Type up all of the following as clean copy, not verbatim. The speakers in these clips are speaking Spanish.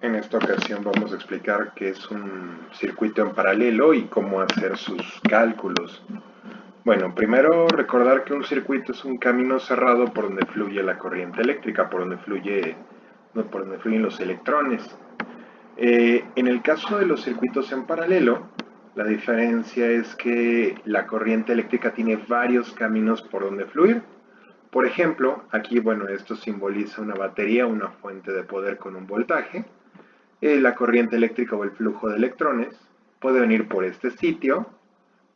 En esta ocasión vamos a explicar qué es un circuito en paralelo y cómo hacer sus cálculos. Bueno, primero recordar que un circuito es un camino cerrado por donde fluye la corriente eléctrica, por donde fluyen los electrones. En el caso de los circuitos en paralelo, la diferencia es que la corriente eléctrica tiene varios caminos por donde fluir. Por ejemplo, aquí, bueno, esto simboliza una batería, una fuente de poder con un voltaje. La corriente eléctrica o el flujo de electrones puede venir por este sitio,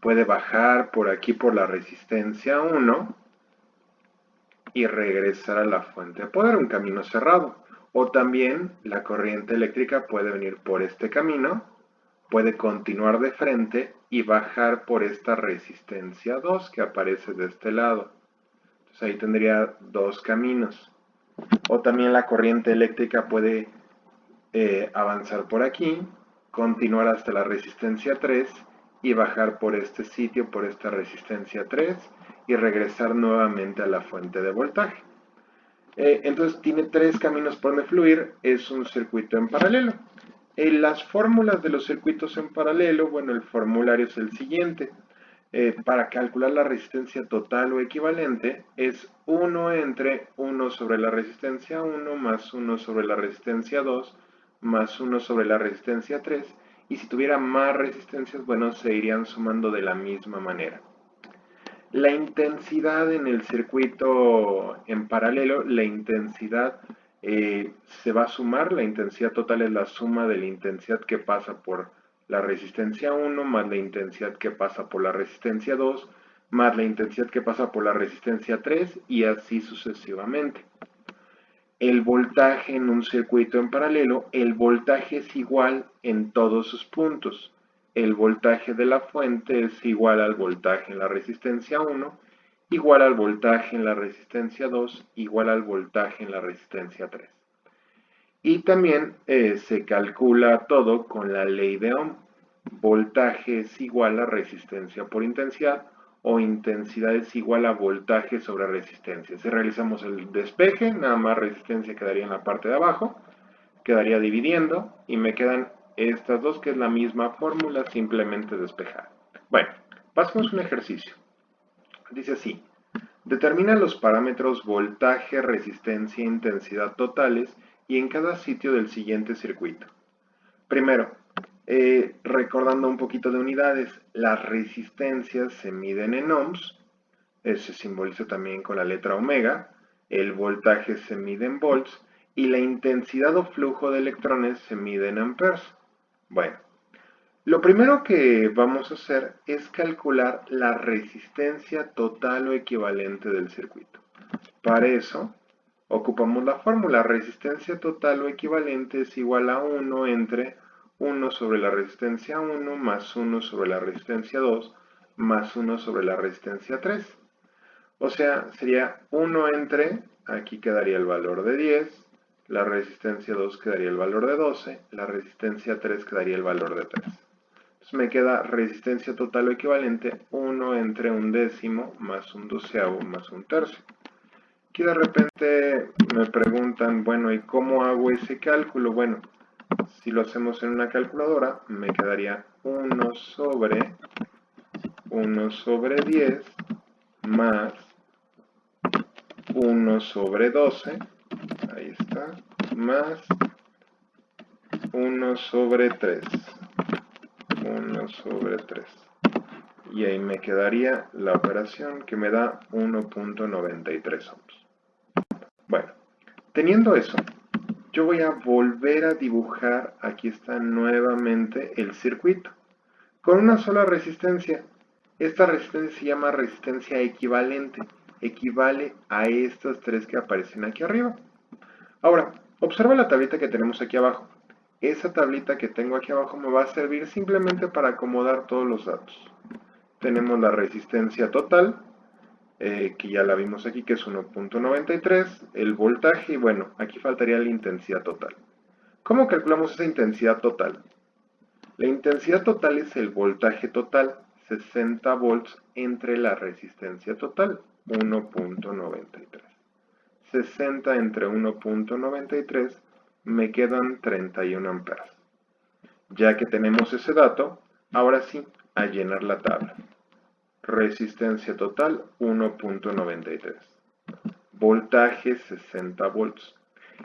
puede bajar por aquí por la resistencia 1 y regresar a la fuente de poder, un camino cerrado. O también la corriente eléctrica puede venir por este camino, puede continuar de frente y bajar por esta resistencia 2 que aparece de este lado. Entonces ahí tendría dos caminos. O también la corriente eléctrica puede avanzar por aquí, continuar hasta la resistencia 3 y bajar por este sitio, por esta resistencia 3 y regresar nuevamente a la fuente de voltaje. Entonces tiene tres caminos por donde fluir, es un circuito en paralelo. Las fórmulas de los circuitos en paralelo, bueno, el formulario es el siguiente. Para calcular la resistencia total o equivalente es 1 entre 1 sobre la resistencia 1 más 1 sobre la resistencia 2 más 1 sobre la resistencia 3, y si tuviera más resistencias, bueno, se irían sumando de la misma manera. La intensidad en el circuito en paralelo, la intensidad se va a sumar, la intensidad total es la suma de la intensidad que pasa por la resistencia 1 más la intensidad que pasa por la resistencia 2 más la intensidad que pasa por la resistencia 3 y así sucesivamente. El voltaje en un circuito en paralelo, el voltaje es igual en todos sus puntos. El voltaje de la fuente es igual al voltaje en la resistencia 1, igual al voltaje en la resistencia 2, igual al voltaje en la resistencia 3. Y también se calcula todo con la ley de Ohm. Voltaje es igual a resistencia por intensidad, o intensidad es igual a voltaje sobre resistencia. Si realizamos el despeje, nada más resistencia quedaría en la parte de abajo, quedaría dividiendo y me quedan estas dos, que es la misma fórmula, simplemente despejada. Bueno, pasemos a un ejercicio. Dice así: determina los parámetros voltaje, resistencia e intensidad totales y en cada sitio del siguiente circuito. Primero, recordando un poquito de unidades, las resistencias se miden en ohms, se simboliza también con la letra omega, el voltaje se mide en volts y la intensidad o flujo de electrones se mide en amperes. Bueno, lo primero que vamos a hacer es calcular la resistencia total o equivalente del circuito. Para eso, ocupamos la fórmula. Resistencia total o equivalente es igual a 1 entre 1 sobre la resistencia 1 más 1 sobre la resistencia 2 más 1 sobre la resistencia 3. O sea, sería 1 entre, aquí quedaría el valor de 10, la resistencia 2 quedaría el valor de 12, la resistencia 3 quedaría el valor de 3. Entonces me queda resistencia total o equivalente 1 entre un décimo más un doceavo más un tercio. Aquí de repente me preguntan, bueno, ¿y cómo hago ese cálculo? Bueno, si lo hacemos en una calculadora, me quedaría 1 sobre 10 más 1 sobre 12, ahí está, más 1 sobre 3, 1 sobre 3. Y ahí me quedaría la operación que me da 1.93 ohms. Bueno, teniendo eso, yo voy a volver a dibujar, aquí está nuevamente el circuito, con una sola resistencia. Esta resistencia se llama resistencia equivalente, equivale a estas tres que aparecen aquí arriba. Ahora, observa la tablita que tenemos aquí abajo. Esa tablita que tengo aquí abajo me va a servir simplemente para acomodar todos los datos. Tenemos la resistencia total, que ya la vimos aquí, que es 1.93, el voltaje, y bueno, aquí faltaría la intensidad total. ¿Cómo calculamos esa intensidad total? La intensidad total es el voltaje total, 60 volts entre la resistencia total, 1.93. 60 entre 1.93 me quedan 31 amperes. Ya que tenemos ese dato, ahora sí, a llenar la tabla. Resistencia total 1.93. Voltaje 60 volts.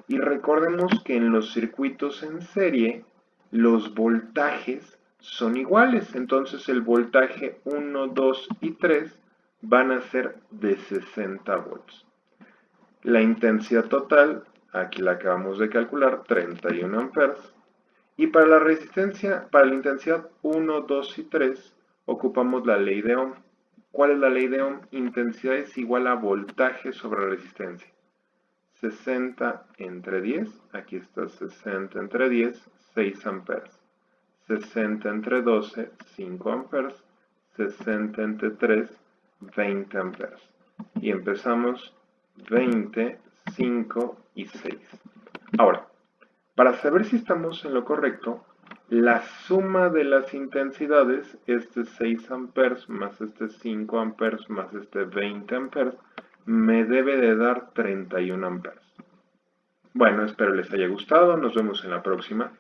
Y recordemos que en los circuitos en serie, los voltajes son iguales. Entonces el voltaje 1, 2 y 3 van a ser de 60 volts. La intensidad total, aquí la acabamos de calcular, 31 amperes. Y para la resistencia, para la intensidad 1, 2 y 3, ocupamos la ley de Ohm. ¿Cuál es la ley de Ohm? Intensidad es igual a voltaje sobre resistencia. 60 entre 10, aquí está 60 entre 10, 6 amperes. 60 entre 12, 5 amperes. 60 entre 3, 20 amperes. Y empezamos 20, 5 y 6. Ahora, para saber si estamos en lo correcto, la suma de las intensidades, este 6 amperes más este 5 amperes más este 20 amperes, me debe de dar 31 amperes. Bueno, espero les haya gustado, nos vemos en la próxima.